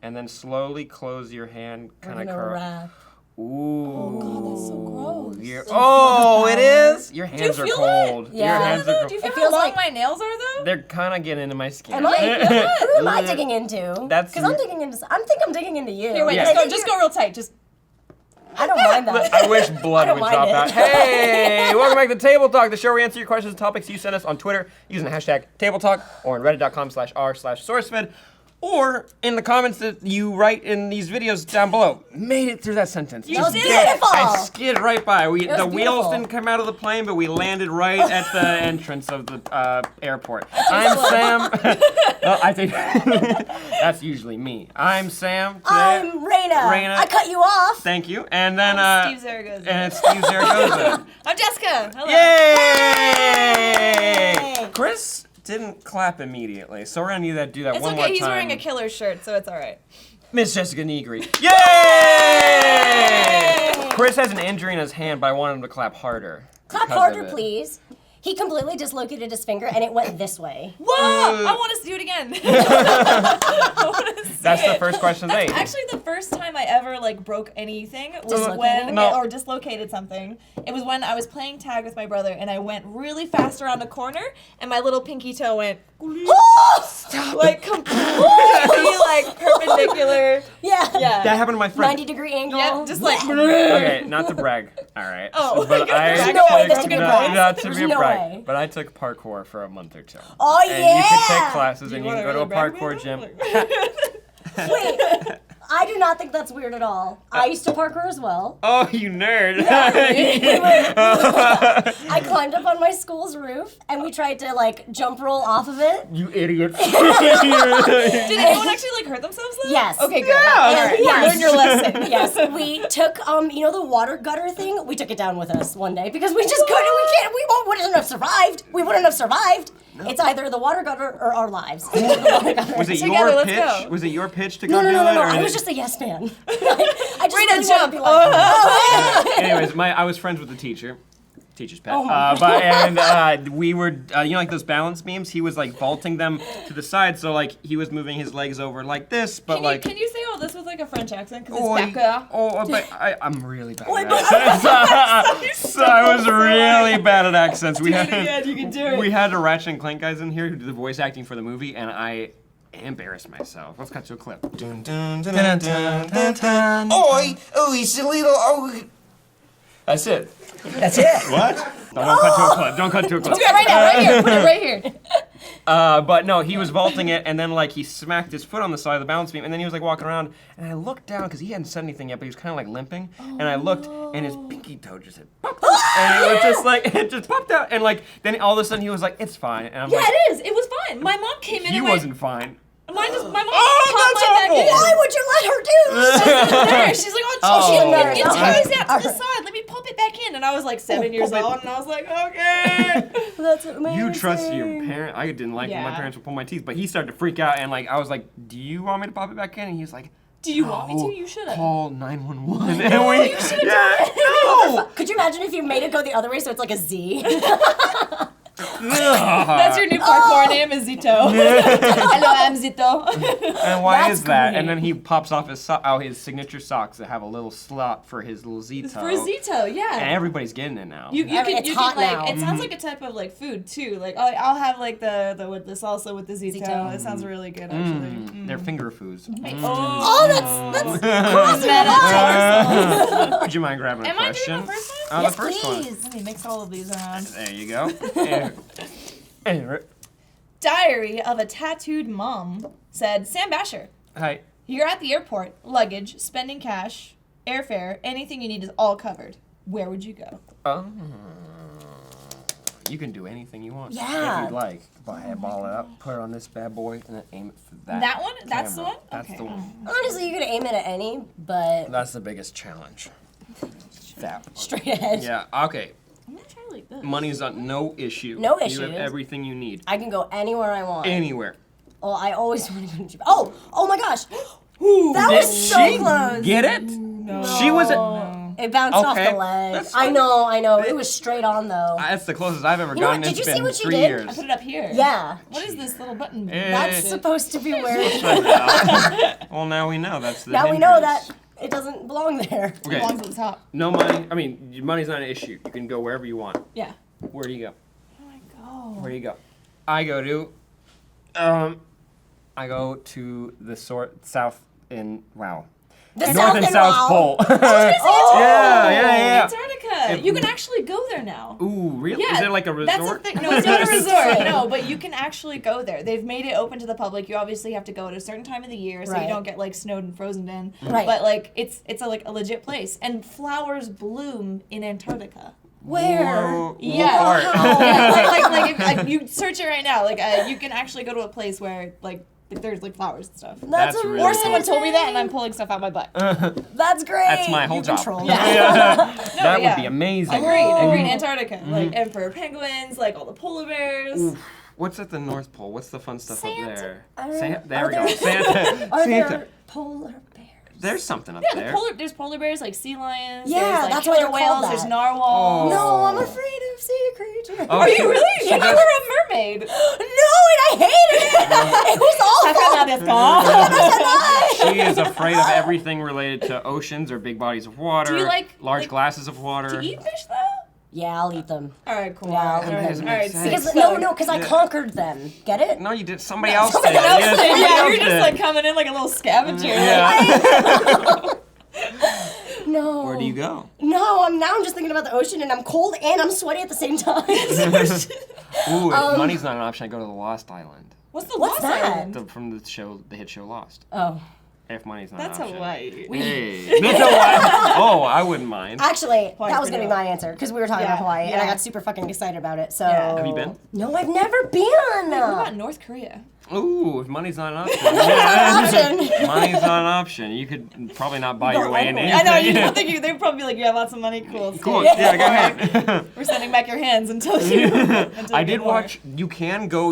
and then slowly close your hand, kind of curl. Wrap. Ooh. Oh God, that's so gross. Oh, it is? Your hands are cold. Yeah. Your hands are Do cold. you feel It how feels long like- my nails are though? They're kind of getting into my skin. Who am I digging into? That's- Because I'm digging into. I think I'm digging into you. Here, wait, Yeah. just go real tight. Just. I don't mind that. I wish blood I would don't drop mind out. it. Hey, welcome back to Table Talk, the show where we answer your questions and topics you send us on Twitter using the hashtag Table Talk or on reddit.com/r/SourceFed. Or in the comments that you write in these videos down below. Made it through that sentence. You Just did. Beautiful. I skid right by. The beautiful. wheels didn't come out of the plane, but we landed right at the entrance of the airport. I'm Sam. I think that's usually me. I'm Sam. Today. I'm Reina. Reina. I cut you off. Thank you. And then Steve Zaragoza. and it's Steve Zaragoza. I'm Jessica. Hello. Yay! Chris didn't clap immediately, so we're gonna need that do that It's one okay. more He's time. wearing a killer shirt, so it's all right. Miss Jessica Nigri. Yay! Chris has an injury in his hand, but I want him to clap harder. Clap because harder, of it. please. He completely dislocated his finger and it went this way. Whoa! I want to do it again. I wanna see That's the it. first question they. Actually, the first time I ever broke anything was Dislocated? when or dislocated something. It was when I was playing tag with my brother and I went really fast around a corner and my little pinky toe went like completely perpendicular. Yeah. Yeah. That happened to my friend. 90-degree angle. Yeah, just like. Okay, not to brag. All right. Oh, but I There's no way this took- could be no, brag. not to There's be a no brag. way. But I took parkour for a month or two. Oh, And you can take yeah. classes and you can go to a parkour gym. Wait, I do not think that's weird at all. I used to parkour as well. Oh, you nerd. I climbed up on my school's roof and we tried to jump roll off of it. You idiot. Did anyone actually hurt themselves though? Yes. Okay, good. Yeah, All of right, course. learn your lesson. Yes, we took the water gutter thing. We took it down with us one day because we just couldn't. Wouldn't have survived. We wouldn't have survived. No. It's either the water gutter or our lives. Was it Together, your let's pitch? go. Was it your pitch to go No. do it? I or was just a yes man. I just Reina, really wanted jump. to be like, Anyways, I was friends with the teacher. Teacher's pet. Oh my We were, those balance beams, he was vaulting them to the side, so he was moving his legs over like this, but Can you say all this with a French accent? Because Oh, it's Becca. but I'm really bad at accents. So I was really bad at accents. You can do it. We had the Ratchet and Clank guys in here who did the voice acting for the movie, and I embarrassed myself. Let's cut to a clip. Dun, dun, dun, dun, dun, dun, dun. Oi, it's a little. Oh, That's it. that's it. what? Don't cut to a clip. Don't cut to a clip. Do it right now, right here. Put it right here. But no, he was vaulting it, and then he smacked his foot on the side of the balance beam, and then he was walking around, and I looked down because he hadn't said anything yet, but he was kind of limping, and I looked, and his pinky toe just hit, pop, and it was just it just popped out, and then all of a sudden he was like, it's fine, and I'm Yeah, like, it is. It was fine. My mom came in he and went, wasn't fine. my mom Oh, popped that's my back awful. in. Why would you let her do this? She's like, Oh. it ties out to the side. Let me pop it back in. And I was 7 years pop it. old, and I was like, okay. That's amazing. You trust your parent. I didn't like when my Yeah. parents would pull my teeth, but he started to freak out, and I was like, do you want me to pop it back in? And he was like, Do you want me to? You should have. Call 911. No, you should have No! Could you imagine if you made it go the other way so it's like a Z? That's your new parkour name is Zito. Hello, I'm Zito. And why That's is that? great. And then he pops off his his signature socks that have a little slot for his little Zito. It's for Zito, And yeah. everybody's getting it now. You Yeah, can it's hot now. it sounds like a type of food too. I'll have the with the salsa with the Zito. Zito. It sounds really good actually. They're finger foods. Oh, that's crossing it off. Would you mind grabbing a Am I question? doing the first one? Oh, Yes, the first please. Let me mix all of these around. one. There you go. Anyway. Diary of a Tattooed Mom said, Sam Bashor, Hi. you're at the airport, luggage, spending cash, airfare, anything you need is all covered. Where would you go? You can do anything you want. Yeah. If you'd like. Buy a ball it up, put it on this bad boy, and then aim it for that. That one? That's the camera. one? That's Okay. the one. Honestly, you could aim it at any, but That's the biggest challenge. That one. straight ahead. Yeah, okay. I'm gonna try like this. Money's no issue. No You issue. have everything you need. I can go anywhere I want. Anywhere. Oh, I always want to go to Japan. Oh my gosh. That Did was so she close. get it? No. She was It bounced off Okay. the leg. That's I fine. know. It was straight on though. That's the closest I've ever You know gotten. what, did It's you see been what she 3 did? I years. put it up here. Yeah. What is this little button? That's supposed to be where. Well, now we know that's the Now we know hindrance. that it doesn't belong there. It Okay. belongs at the top. No money. I mean, money's not an issue. You can go wherever you want. Yeah. Where do you go? Where do I go? Where do you go? I go to the south in The North South and and South Wow. Pole. Oh. yeah. Antarctica. You can actually go there now. Ooh, really? Yeah, Is it like a resort? That's the thing. No, it's not a resort. No, but you can actually go there. They've made it open to the public. You obviously have to go at a certain time of the year so Right. you don't get like snowed and frozen in. Right. But like it's like a legit place, and flowers bloom in Antarctica. Where? Whoa, Yeah. what part? Yeah, like you search it right now. Like you can actually go to a place where like there's like flowers and stuff. That's That's really Or amazing. someone told me that, and I'm pulling stuff out my butt. That's great. That's my whole You job. control Yeah. that. That yeah. would be amazing. Agreed. Antarctica, like emperor penguins, like all the polar bears. Oof. What's at the North Pole? What's the fun stuff Santa. up there? I don't know. There Are we go. there- Santa. Are Santa. there polar bears? There's something up Yeah, there. there's polar bears, like sea lions. Yeah, there's, like, that's why killer they're called whales. There's that. narwhals. No, I'm afraid of sea creatures. Oh, Are she- you really? she Yeah, does- you were a mermaid. No, and I hated it. It was awful. She is afraid of everything related to oceans or big bodies of water. Do you like- large like- glasses of water? Do you eat fish though? Yeah, I'll eat them. All right, cool. Yeah, all I'll right, eat all them. right. Because So- because I conquered them. Get it? No, you did. Somebody else Somebody did. else Yeah, did. somebody Yeah, else you're just did. like coming in like a little scavenger. Yeah. No. Where do you go? No, I'm just thinking about the ocean, and I'm cold and I'm sweaty at the same time. Ooh, if money's not an option, I go to the Lost Island. What's the What's Lost that? Island? From the hit show Lost. Oh, If money's not That's an option. Hawaii. Hey, that's Hawaii. Oh, I wouldn't mind. actually, that was pretty gonna be my answer because we were talking Yeah, about Hawaii, and I yeah. got super fucking excited about it. So. Yeah. Have you been? No, I've never been. What about North Korea? Ooh, if money's not an option. Option. Money's not an option. You could probably not buy your way into anywhere. anything. I know, you don't think they'd probably be like, you have lots of money, cool. stay. Cool. Yeah, go ahead. We're sending back your hands until you. Until I you did get more. watch. You can go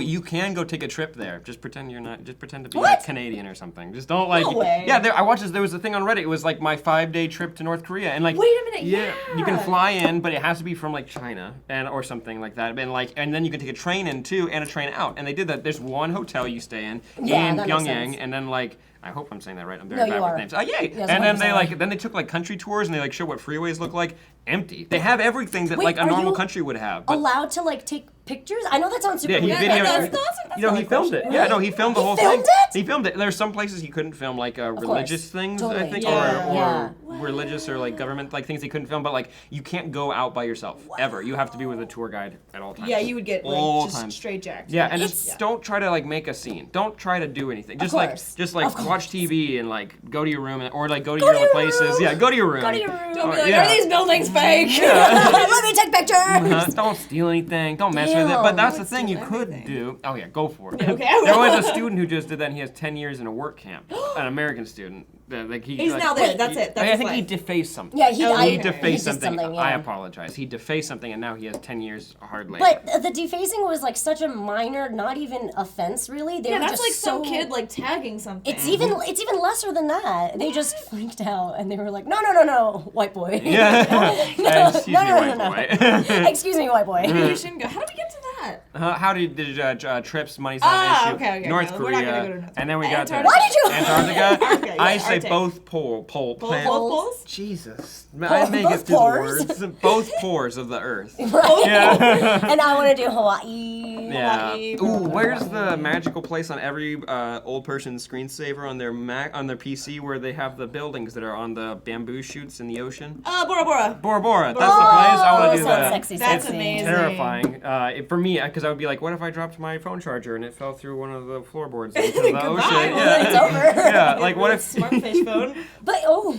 take a trip there. Just pretend you're not. Just pretend to be What? like Canadian or something. Just don't like. No way. Yeah, I watched this. There was a thing on Reddit. It was like my 5-day trip to North Korea, and like. Wait a minute, You can yeah. fly in, but it has to be from like China or something like that. And then you can take a train in too and a train out. And they did that. There's one hotel you stay in Yeah, in that makes Pyongyang, sense. and then like. I hope I'm saying that right. I'm very No, bad you with are. names. Oh, yay! Yes, and then 100%. they took like country tours and they like show what freeways look like. Empty. They have everything that Wait, like a are normal you country would have. But Allowed to like take pictures? I know that sounds super yeah, he weird. videoed. that's You know, not he a filmed it. question. Yeah, no, he filmed the He whole filmed thing. it? He filmed it. There's some places he couldn't film like religious things, I Totally. think, Yeah. or Yeah. religious or like government like things he couldn't film. But like you can't go out by yourself ever. You have to be with a tour guide at all times. Yeah, you would get like all just times. straight jacked. Yeah, and It's- just don't try to like make a scene. Don't try to do anything. Just course. Of watch TV and like go to your room or like go to Go your to other your places. room. Yeah, go to your room. Go to your room. Don't be Or- like, yeah. are these buildings fake? Let me take pictures. Don't steal anything. Don't mess with it. But Damn. that's the thing you could do. Oh yeah, go for it. Okay, I There will. was a student who just did that, and he has 10 years in a work camp. An American student. Like He's like, now there. That's it. That's I his think he life. defaced something. Yeah, He he defaced did something. yeah. I apologize. He defaced something, and now he has 10 years hard labor. But the defacing was like such a minor, not even offense, really. They Yeah, were that's just like so some kid like tagging something. It's even lesser than that. They just freaked out and they were like, no, white boy. yeah. Excuse me, white no. boy. Excuse me, white boy. Maybe we shouldn't go. How did we get to that? How did trips, money's not an issue? Okay. North no, Korea, we're not gonna go to North and then we got to Antarctica. Why did you- Antarctica. Antarctica, I yeah, say Arctic. both Both plant. poles? Jesus, I make it both through pores? the words. Both pores of the earth. Right. Yeah. And I want to do Hawaii. Yeah. Hawaii, Ooh, where's the magical place on every old person's screensaver on their on their PC where they have the buildings that are on the bamboo shoots in the ocean? Bora Bora. Bora Bora. That's the place. I want to do sounds that. sexy, That's sexy. amazing. Terrifying for me, because I would be like, what if I dropped my phone charger and it fell through one of the floorboards into the Goodbye. ocean? Well, It's over. Yeah, like what if Smartfish phone? But hello.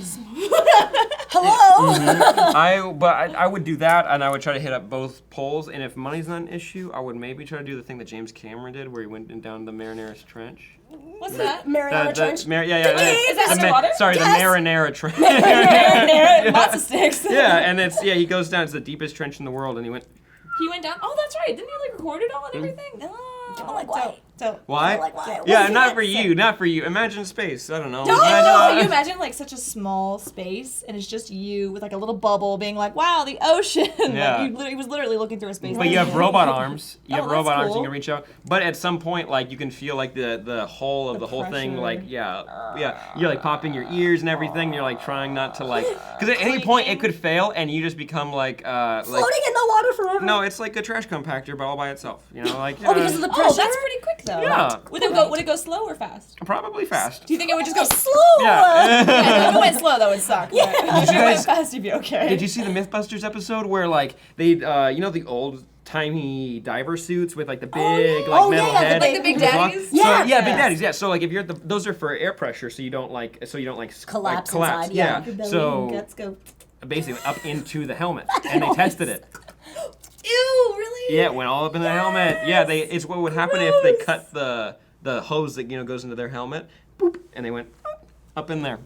I would do that, and I would try to hit up both poles. And if money's not an issue, I would maybe try to do the thing that James Cameron did, where he went down the Marianas Trench. What's that? Mariana Trench. Is that the underwater? Sorry, Yes. the Marinara Trench. Marinara, lots of sticks. Yeah, and he goes down. It's the deepest trench in the world, and he went. He went down. Oh, that's right. Didn't he like record it all and everything? Oh, Like what? So Why? Like, why? Yeah, What's not that? for you, not for you. Imagine space. I don't know. you imagine like such a small space, and it's just you with like a little bubble, being like, "Wow, the ocean!" Yeah. Like, he was literally looking through a space. But you have robot arms. You Oh, have robot that's arms you cool. can reach out. But at some point, like you can feel like the whole of the whole thing, pressure. like you're like popping your ears and everything. You're like trying not to like, because at any point it could fail and you just become like Floating in the water forever. no, it's like a trash compactor, but all by itself. You know, like Oh, because of the pressure. Oh, that's pretty quick though. Yeah. Would it go slow or fast? probably fast. Do you think it would just go slow? Slow. Yeah. Yeah, if it went slow, that would suck. Yeah. If it went fast, you'd be okay. Did you see the MythBusters episode where like they you know the old timey diver suits with like the big like Oh, metal yeah, head? like the Big Daddies? So, Yeah. yeah, Big Daddies. Yeah. So like if you're those are for air pressure, so you don't like Collapse collapse. inside, yeah. Your belly So and guts go. basically up into the helmet, and they tested it. Ew, really? Yeah, it went all up in the helmet. Yeah, it's what would happen if they cut the hose that goes into their helmet, boop, and they went up in there.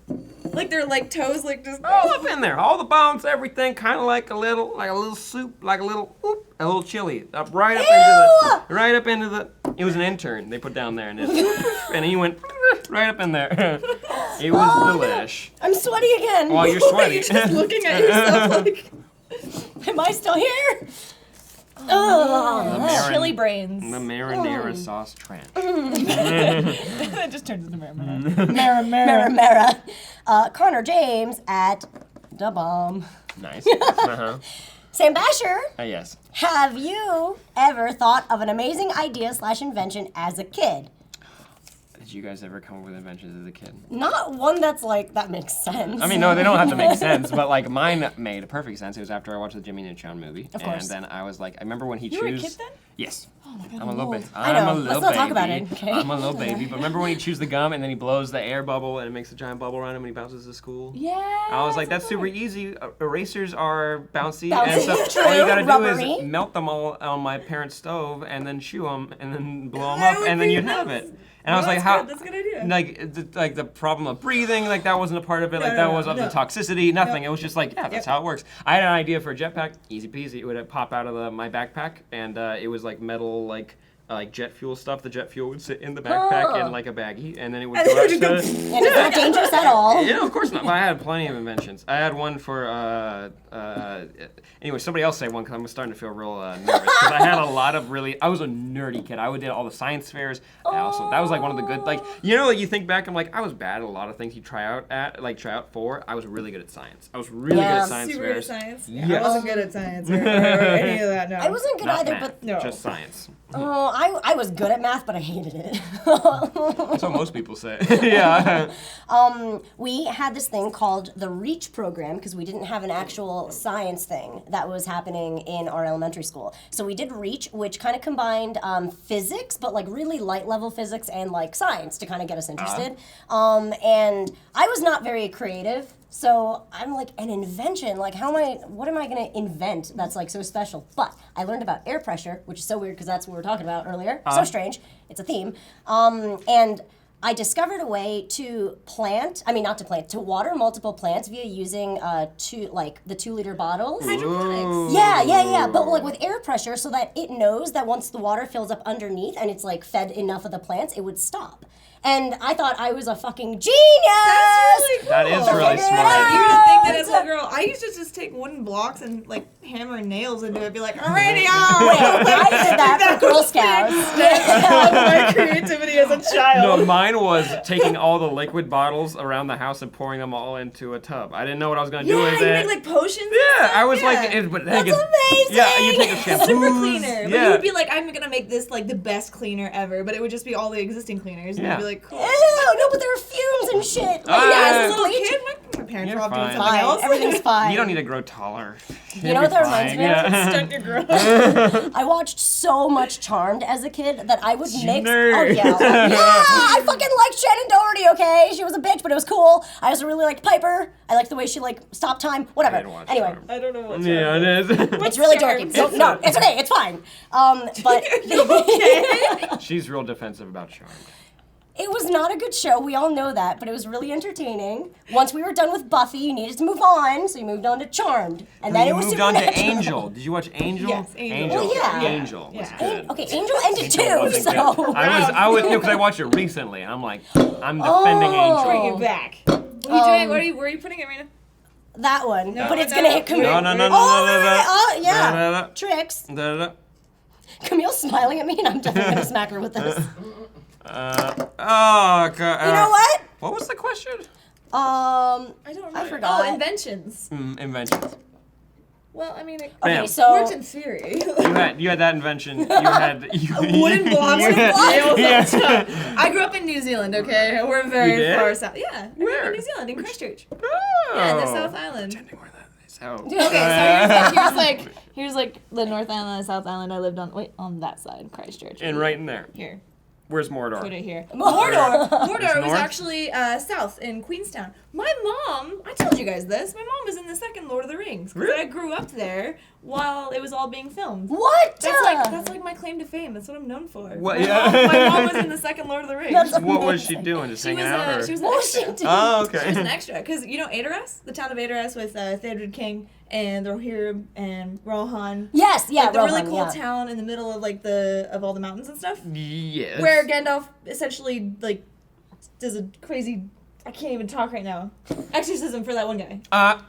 Like their like toes like just. All up in there, all the bones, everything, kind of like a little soup, like a little chili, right up into the. It was an intern they put down there, and he went right up in there. It was delish. I'm sweaty again. While you're sweaty. Just looking at yourself like. Am I still here? Oh, Chili brains. The marinara sauce tranche. It just turns into marinara. Mara. Connor James at Da Bomb. Nice. Uh-huh. Sam Bashor, Yes. have you ever thought of an amazing idea / invention as a kid? Did you guys ever come up with inventions as a kid? Not one that's like, that makes sense. I mean, no, they don't have to make sense, but like mine made perfect sense. It was after I watched the Jimmy Neutron movie. Of course. And then I was like, I remember when he You were a chose. kid then? Yes. Oh my god. I'm a little bit. I know. I'm a little Let's not baby. talk about it, okay? I'm a little baby. But remember when he chews the gum and then he blows the air bubble and it makes a giant bubble around him and he bounces to school? Yeah. I was like, that's super easy. Erasers are bouncy, Bouncy, and so true, all you gotta do rubbery. is melt them all on my parents' stove and then chew them and then blow them up and then you'd have it. And I was like, how? That's a good idea. Like the problem of breathing, like that wasn't a part of it. Like that was of the toxicity. Nothing. It was just like, yeah, that's how it works. I had an idea for a jetpack. Easy peasy. It would pop out of my backpack, and it was like metal, like jet fuel stuff. The jet fuel would sit in the backpack in like a baggie, and then it would go out to. And it's not dangerous at all. Yeah, of course not. But I had plenty of inventions. I had one for anyway. Somebody else say one because I'm starting to feel real nervous because I had a lot of really. I was a nerdy kid. I did all the science fairs. That was like one of the good like you think back. I'm like I was bad at a lot of things you try out for. I was really good at science. I was really good Yeah. at science Super good at fairs. science. Yes. I wasn't good at science or any of that. No. I wasn't good Not either, math, but No. just science. I was good at math, but I hated it. That's what most people say. Yeah. We had this thing called the REACH program because we didn't have an actual science thing that was happening in our elementary school. So we did REACH, which kind of combined physics, but like really light level physics and like science to kind of get us interested. And I was not very creative. So I'm like, an invention, like what am I gonna invent that's like so special? But I learned about air pressure, which is so weird because that's what we were talking about earlier. So strange, it's a theme. And I discovered a way to water multiple plants via using the 2-liter bottles. Hydroponics. Yeah. But like with air pressure so that it knows that once the water fills up underneath and it's like fed enough of the plants, it would stop. And I thought I was a fucking genius! That's really cool. That is really Figure it smart. out. You would think that as a girl, I used to just take wooden blocks and like hammer nails into it, be like, radio! I did that for Girl Scouts. My creativity as a child. No, mine was taking all the liquid bottles around the house and pouring them all into a tub. I didn't know what I was gonna do Yeah, with you it. make like potions. and Yeah, stuff? I was Yeah. like, but That's amazing! Yeah, you take a shampoo. Super cleaner. But Yeah. you would be like, I'm gonna make this like the best cleaner ever, but it would just be all the existing cleaners. And Yeah. you'd be like, cool. Ew, no, but there are fumes and shit. Yeah, as Yeah. a little kid, my parents You're were all doing fine. something Fine, else. everything's fine. You don't need to grow taller. You know what that reminds me of? Yeah. Stunt your growth. I watched so much Charmed as a kid that I would mix. Nerd. Oh yeah, I fucking liked Shannon Doherty. Okay, she was a bitch, but it was cool. I also really liked Piper. I liked the way she like stopped time. Whatever. I didn't watch Anyway, Charmed. I don't know what. Yeah, it is. it's really Charmed? dorky. No, it's okay. It's fine. But She's real defensive about Charmed. It was not a good show. We all know that, but it was really entertaining. Once we were done with Buffy, you needed to move on, so you moved on to Charmed, and then you it was moved on to Supernatural. Angel. Did you watch Angel? Yes, Angel. Well, yeah. Angel was Yeah. good. Okay, Angel ended Angel too, wasn't so. good. I was because I watched it recently, and I'm like, I'm defending Oh. Bring Angel. it back. What are you doing? Where are you putting it, Reina? That one, No, but it's no, gonna no. hit Camille. No, no, no, no, Oh, no, no, no. oh, yeah. No, no, no. Tricks. Da-da-da. Camille's smiling at me, and I'm definitely gonna smack her with this. Oh, God. You know what? What was the question? I don't remember. I forgot. Oh, inventions. Inventions. Well, I mean, it Okay, Bam. so. worked in theory. You had that invention. You had Wooden blocks. you had- Yeah. I grew up in New Zealand, okay? We're You very did? far south. Yeah, I grew up Where? in New Zealand, in Christchurch. Oh. Yeah, the South Island. Pretending where that is. Oh. Okay, so here's like the North Island and the South Island. I lived on that side, Christchurch. And right in there. Here. Where's Mordor? Put it here. Mordor. Mordor was north? actually south in Queenstown. My mom, I told you guys this, my mom was in the second Lord of the Rings. Because Really? I grew up there while it was all being filmed. What? That's like my claim to fame. That's what I'm known for. What- My, yeah. mom, my mom was in the second Lord of the Rings. That's What was she doing? Just She hanging was, out? Or? she was an What was she extra. doing? Oh, She was an okay. extra. Because, you know Adoras? The town of Adoras with Theodred King and the Rohirrim and Rohan. Yes, yeah, Like the really Rohan, cool yeah. town in the middle of like of all the mountains and stuff. Yes. Where Gandalf essentially like does a crazy, I can't even talk right now, exorcism for that one guy.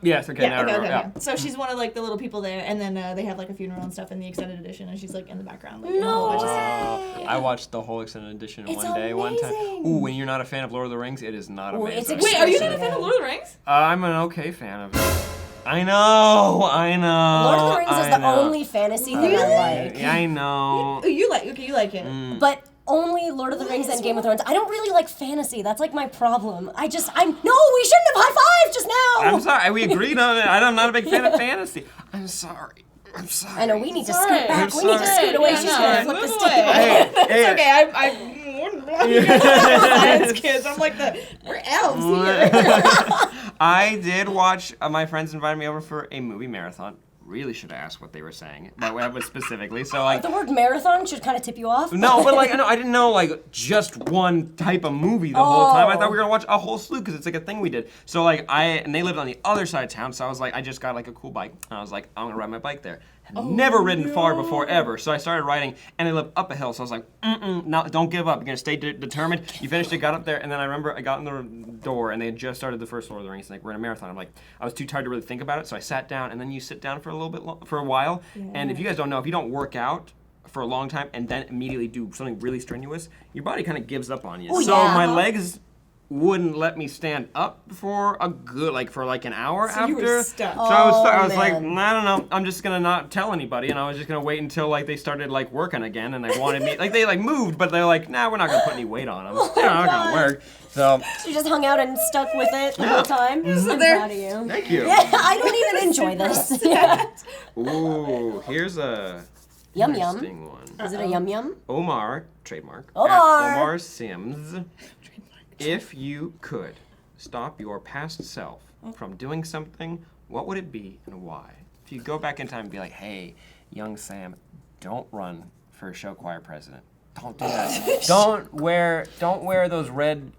Yes. Okay. Now I remember. Yeah. So she's one of like the little people there, and then they have like a funeral and stuff in the extended edition, and she's like in the background. Like, in a whole bunch of stuff. I watched the whole extended edition It's one day, one time. amazing. Ooh, when you're not a fan of Lord of the Rings, it is not Ooh, amazing. it's Wait, are you not a Especially fan of Lord of the Rings? I'm an okay fan of it. I know. Lord of the Rings is the know. only fantasy thing I like. Yeah, I know. Oh, you like it. Mm. But only Lord of the Rings and Game of Thrones. I don't really like fantasy. That's like my problem. No, we shouldn't have high-fived just now. I'm sorry. We agreed on it. I'm not a big fan of fantasy. I'm sorry. I'm sorry. I know, we need to Sorry. scoot back. I'm We need to sorry. scoot away. Yeah, She's no, gonna flip move this away. table. Hey, It's okay. I'm more than science kids. I'm like we're elves here. I did watch. My friends invited me over for a movie marathon. Really should have asked what they were saying, but that was specifically. So like, The word marathon should kind of tip you off. no, but like, I didn't know like just one type of movie the whole time. I thought we were gonna watch a whole slew because it's like a thing we did. So like, and they lived on the other side of town, so I was like, I just got like a cool bike, and I was like, I'm gonna ride my bike there. Had never ridden far before ever, so I started riding, and they lived up a hill, so I was like, no, don't give up. You're gonna stay determined. You finished it, got up there, and then I remember I got in the door, and they had just started the first Lord of the Rings. Like, we're in a marathon. I'm like, I was too tired to really think about it, so I sat down, and then you sit down for a little bit, for a while, and if you guys don't know, if you don't work out for a long time and then immediately do something really strenuous, your body kind of gives up on you. Oh, So yeah. my legs wouldn't let me stand up for a good, for an hour So after. you were stuck. So I was stuck. I was like, man. I don't know. I'm just gonna not tell anybody, and I was just gonna wait until they started working again, and they wanted me they moved, but they're like, nah, we're not gonna put any weight on them. They're not gonna work. So You just hung out and stuck with it the whole time. I'm there. proud of you. thank you. Yeah, I don't even enjoy this. Yeah. Ooh, here's a Yum yum. interesting one. Is it a yum yum? Omar, trademark. Omar. At Omar Sims. If you could stop your past self from doing something, what would it be and why? If you go back in time and be like, hey, young Sam, don't run for show choir president. Don't do that. don't wear those red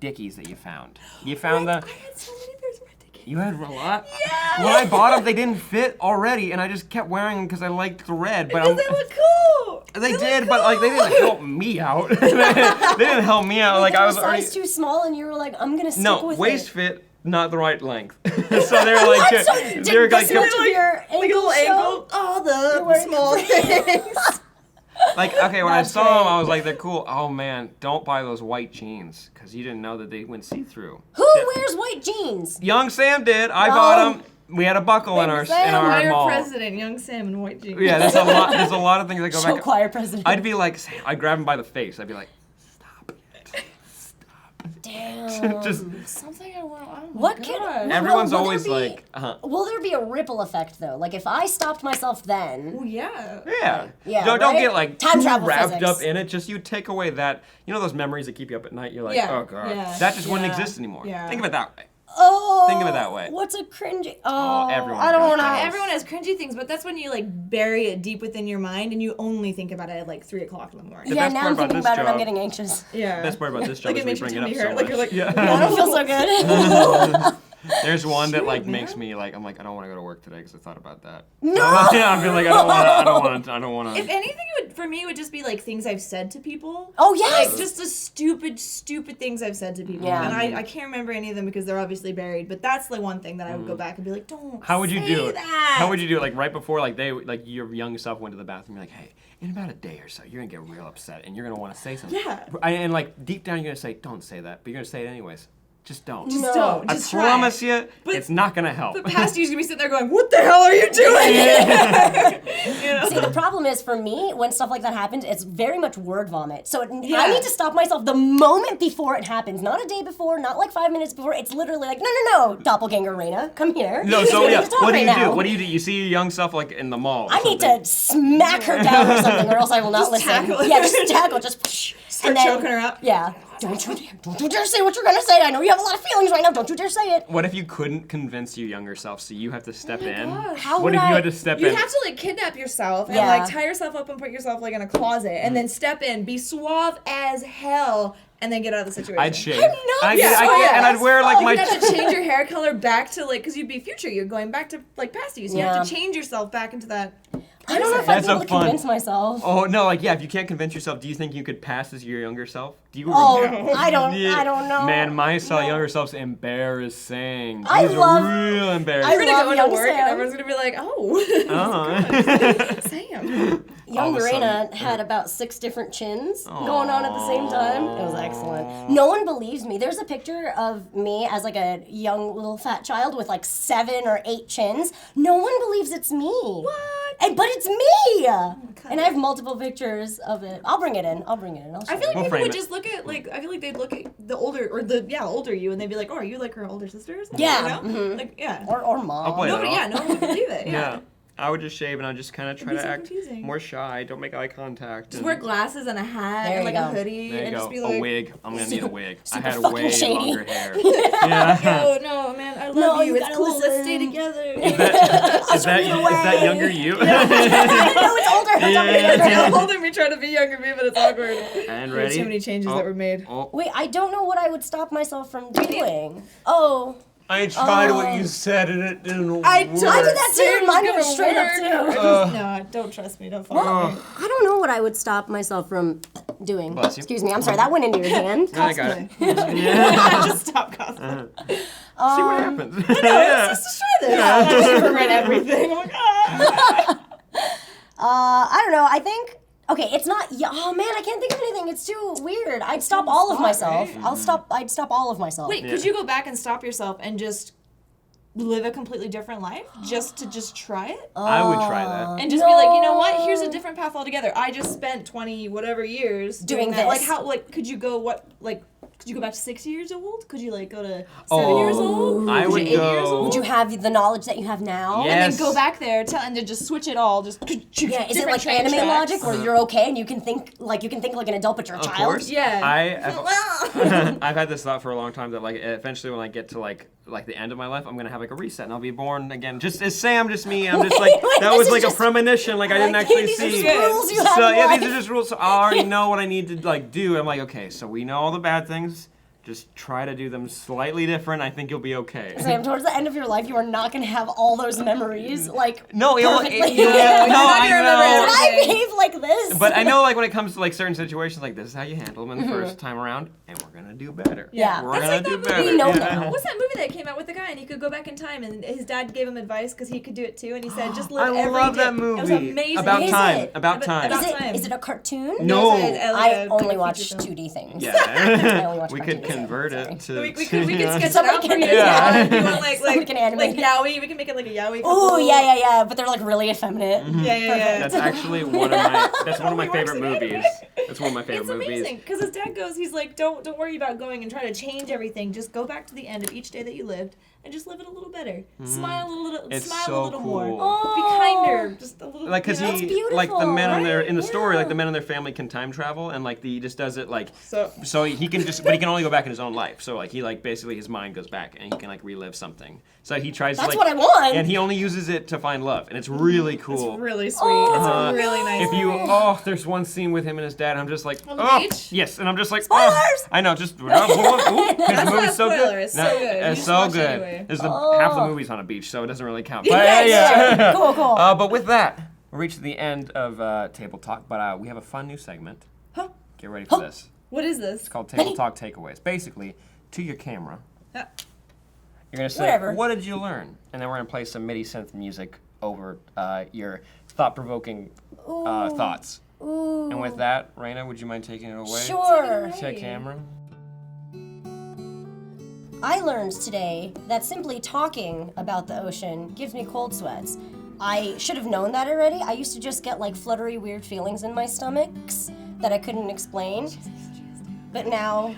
dickies that you found. You found them. I had so many pairs of red tickets. You had a lot? Yeah. When I bought them, they didn't fit already, and I just kept wearing them because I liked the red. But Because they look cool. they look did, but they didn't cool. help me out. they didn't help me out. Like They I were was already size too small, and you were like, I'm gonna stick no with waist it. fit, not the right length. So they're like What? So they're this like much of your Like a little show? ankle. All You're the wearing small things. like okay. When I That's saw them, great. I was like, they're cool. Oh man, don't buy those white jeans because you didn't know that they went see through. Who wears white jeans? Young Sam did. I No. bought them. We had a buckle in our Sam, Choir mall. president, young Sam in white jeans. Yeah, there's a lot. There's a lot of things that go Show back. choir president. I'd be like, Sam, I'd grab him by the face. I'd be like, stop it. Damn. Just Something I want. Oh my What God. can? everyone's will there always be- like, Will there be a ripple effect though? Like if I stopped myself then, Oh yeah. yeah. Yeah, Don't right? get like Time too travel wrapped physics. up in it. Just you take away that, those memories that keep you up at night. You're like, Yeah, oh god, yeah, that just wouldn't yeah, exist anymore. yeah. Think of it that way. Oh. Think of it that way. What's a cringy? Everyone's I don't got want those. to. Everyone has cringy things, but that's when you like bury it deep within your mind and you only think about it at like 3 o'clock in the morning. The Yeah, best now part I'm about thinking this about it. I'm job- getting anxious. Yeah. Best part about this job Like is it we makes your bring it up tummy so hurt. much. Like you're like, yeah. I don't feel so good. There's one that like man. makes me like I'm like I don't want to go to work today because I thought about that. No! Yeah, I feel like I don't want to. If anything, it would for me it would just be like things I've said to people. Oh, yes! Like just the stupid things I've said to people. Yeah. And I can't remember any of them because they're obviously buried. But that's the one thing that I would go back and be like, don't. How would you say do it? that. How would you do it? Like right before, like your young self went to the bathroom. You're like, hey, in about a day or so, you're gonna get real upset, and you're gonna want to say something. Yeah. And like deep down, you're gonna say, don't say that, but you're gonna say it anyways. Just don't. Just No. don't. I Just try. promise you, But- it's not gonna help. The past you's gonna be sitting there going, "What the hell are you doing?" You know? See, the problem is for me, when stuff like that happens, it's very much word vomit. So Yeah. I need to stop myself the moment before it happens. Not a day before, not like 5 minutes before. It's literally like, no, doppelganger Reina, come here. No, We so need yeah, to talk what do right you now. do? What do you do? You see your young self like in the mall. or I need something. to smack her down or something, or else I will not Just listen. tackle her. Yeah, just tackle, just Start choking her up. Yeah. Don't you dare say what you're gonna say. I know you have a lot of feelings right now. Don't you dare say it. What if you couldn't convince your younger self, so you have to step in? gosh. How What would if you I- had to step You'd in? have to like kidnap yourself and Yeah. like tie yourself up and put yourself like in a closet and then step in, be suave as hell, and then get out of the situation. I'd shave. I'm not I serious. and I'd wear like You my. would have to change your hair color back to like, because you'd be future. You're going back to like past you, so you have Yeah. to change yourself back into that. I don't know if I'd That's be able so to fun. convince myself. Oh no! Like yeah, if you can't convince yourself, do you think you could pass as your younger self? Do you? Oh, Yeah. I don't know. Man, my younger self's embarrassing. I These love- are real embarrassing. I You're gonna love go into young work and Sam. everyone's gonna be like, oh, Uh-huh. Sam. All Young of a Reina sudden- had about 6 different chins going on at the same time. It was excellent. No one believes me. There's a picture of me as like a young little fat child with like 7 or 8 chins. No one believes it's me. What? But it's me. And I have multiple pictures of it. I'll bring it in. I'll show I feel you. like We'll people frame would it. just look at like I feel like they'd look at the older you and they'd be like, oh, are you like her older sister or something? Yeah, You know? Like yeah. or mom. I'll play that Nobody, off. yeah, no one would believe it. Yeah. Yeah. I would just shave and I'd just kind of try be to so act confusing. more shy. Don't make eye contact. Just and- wear glasses and a hat There and you like a go. hoodie There and you just go. be like A wig. I'm gonna need a wig. I super had fucking way shady. longer hair. Yeah. Oh no, man, I love No, you. you It's gotta cool. Let's stay listen. together. Is that younger you? no, it's older. Yeah. You're holding me trying to be younger me, but it's awkward. And There's ready? too many changes that were made. Oh. Wait, I don't know what I would stop myself from doing. Oh. I tried what you said and it didn't work. I I did that too. Mine went straight up too. No, don't trust me. Don't follow me. I don't know what I would stop myself from doing. Bless you. Excuse me. I'm sorry. That went into your hand. I got it. Just stop cosplay. See what happens. Let's try this. I forget everything. Oh my god. I don't know. I think. Okay, it's not. Yeah, oh man, I can't think of anything. It's too weird. I'd stop all of myself. I'd stop all of myself. Wait, could you go back and stop yourself and just live a completely different life just to just try it? I would try that. And just be like, you know what? Here's a different path altogether. I just spent 20 whatever years Doing that. Like this. how could you go could you go back to 6 years old? Could you like go to 7 years old? I Could would you 8 years go- old? Would you have the knowledge that you have now? Yeah. And Yes. then go back there and then just switch it all. Just Yeah, is it different like train anime tracks. logic where you're okay and you can think like an adult but you're a Of child? course. Yeah. I've had this thought for a long time that like eventually when I get to like the end of my life, I'm gonna have like a reset and I'll be born again. Just as Sam, just me. I'm just like Wait, that this was is like a just- premonition. Like I didn't actually these are see. just rules you have So in yeah, life. these are just rules. So I already know what I need to like do. I'm like, okay, so we know all the bad things. Just try to do them slightly different. I think you'll be okay. Sam, towards the end of your life, you are not going to have all those memories. Like, No, perfectly. no, I Did know. I behave like this? But I know, like, when it comes to like certain situations, like this is how you handle them in the first time around, and we're gonna do better. Yeah. we're That's gonna like do that movie. better. We know yeah. now. What's that movie that came out with the guy and he could go back in time and his dad gave him advice because he could do it too and he said just live I every love day. that movie. It was amazing. About Is time. it? About time. About is time. it a cartoon? No. I only watch 2D things. I Yeah. only watch we could cartoons, convert sorry. it to. We could sketch it Somebody out for can- you. Yeah. You want Somebody can animate like it. yaoi? We can make it like a yaoi. Oh couple. yeah, but they're like really effeminate. Yeah. That's actually one of my. That's one of my It works favorite in movies. It's one of my favorite It's movies. amazing because his dad goes, he's like, don't worry about going and try to change everything. Just go back to the end of each day that you lived and just live it a little better. Smile a little, It's smile so a little cool. more. Be kinder, just a little. Like, cause you know? he, like the men on their in the story, Yeah. like the men on their family can time travel, and like he just does it like So- he can just, but he can only go back in his own life. So like he like basically his mind goes back and he can like relive something. So he tries That's to what like, I want. and he only uses it to find love, and it's really cool. It's really sweet. Oh, it's a really nice. If you, movie. there's one scene with him and his dad. I'm just like, On the oh, beach? yes, and I'm just like, Spoilers! I know, just because the movie's not a so spoiler, good. it's so good. You It's just so watch it good. anyway. There's half the movie's on a beach, so it doesn't really count. But Yeah. Cool, cool. but with that, we're reaching the end of Table Talk. But we have a fun new segment. Huh? Get ready for this. What is this? It's called Table Talk Takeaways. Basically, to your camera, Uh, you're gonna say, Whatever. "What did you learn?" And then we're gonna play some MIDI synth music over your thought-provoking thoughts. Ooh. And with that, Reina, would you mind taking it away? Sure. To camera. I learned today that simply talking about the ocean gives me cold sweats. I should have known that already. I used to just get like fluttery, weird feelings in my stomachs that I couldn't explain. But now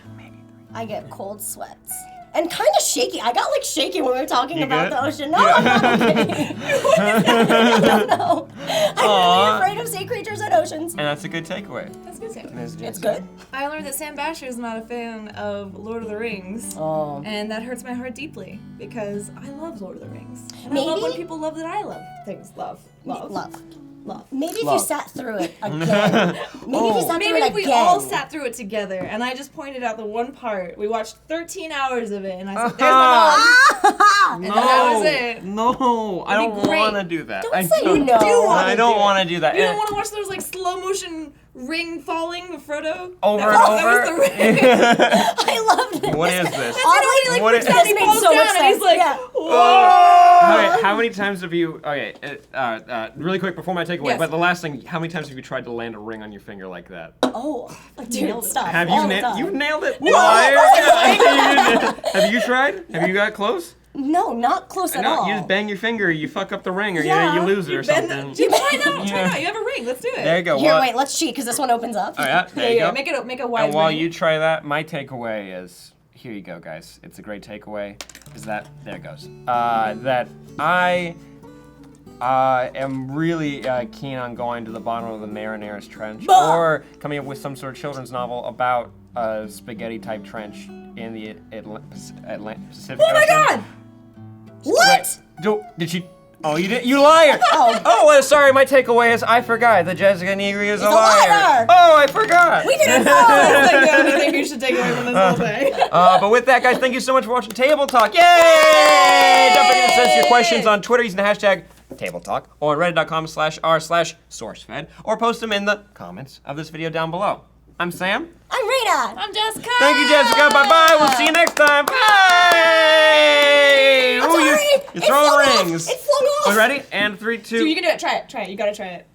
I get cold sweats. And kind of shaky. I got like shaky when we were talking You about good? the ocean. No, I'm not okay. I don't know. I'm Aw. really afraid of sea creatures and oceans. And that's a good takeaway. That's good. Sam. It's good. I learned that Sam Bashor is not a fan of Lord of the Rings. Oh. And that hurts my heart deeply because I love Lord of the Rings. And I love when people love that I love things. Love. Maybe if you Love. sat through it again. Maybe if you sat Maybe through it if we again. all sat through it together and I just pointed out the one part. We watched 13 hours of it and I said, there's my mom. No, that was it. No, I It'd don't be great. want to do that. Don't I say don't, no. do wanna I don't do it. want to do that. You don't want to watch those like slow motion ring falling of Frodo? Over that and was the over. ring. I loved it. What is this? Oddly, Like, What puts is- down, he This made falls so much down and he's sense, like, yeah. whoa. Okay, how many times have you? Okay, really quick before my takeaway. Yes. But the last thing, how many times have you tried to land a ring on your finger like that? Oh, dude, stop. Have All you the nailed? time. You nailed it. No, Liar. I Have you tried? Have you got close? No, not close at No, all. you just bang your finger, you fuck up the ring, or Yeah, you lose it or Bend something. the- try that. Try Yeah. that. You have a ring. Let's do it. There you go. Here, Well- wait, let's cheat because this one opens up. Oh yeah, there you go. Make a wide And while ring. you try that, my takeaway is, here you go, guys. It's a great takeaway. Is that, there it goes. That I am really keen on going to the bottom of the Mariner's Trench, Bah! or coming up with some sort of children's novel about a spaghetti-type trench in the Pacific Oh my Ocean. God! What? Did she? Oh, you did? You liar! Sorry. My takeaway is I forgot that Jessica Nigri is a a liar. liar! Oh, I forgot. We didn't know. That's like the only thing you should take away from this whole thing. But with that, guys, thank you so much for watching Table Talk. Yay! Don't forget to send us your questions on Twitter using the hashtag Table Talk or on reddit.com/r/SourceFed or post them in the comments of this video down below. I'm Sam. I'm Reina. I'm Jessica. Thank you, Jessica. Bye-bye. We'll see you next time. Bye! I'm Ooh, sorry. you're It throwing flung off. rings. It flung off. We ready? And 3, 2. Dude, you can do it. Try it. Try it. You gotta try it.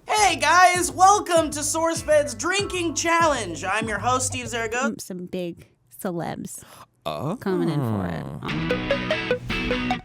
Hey guys, welcome to SourceFed's Drinking Challenge. I'm your host, Steve Zaragoza. Some big celebs coming in for it.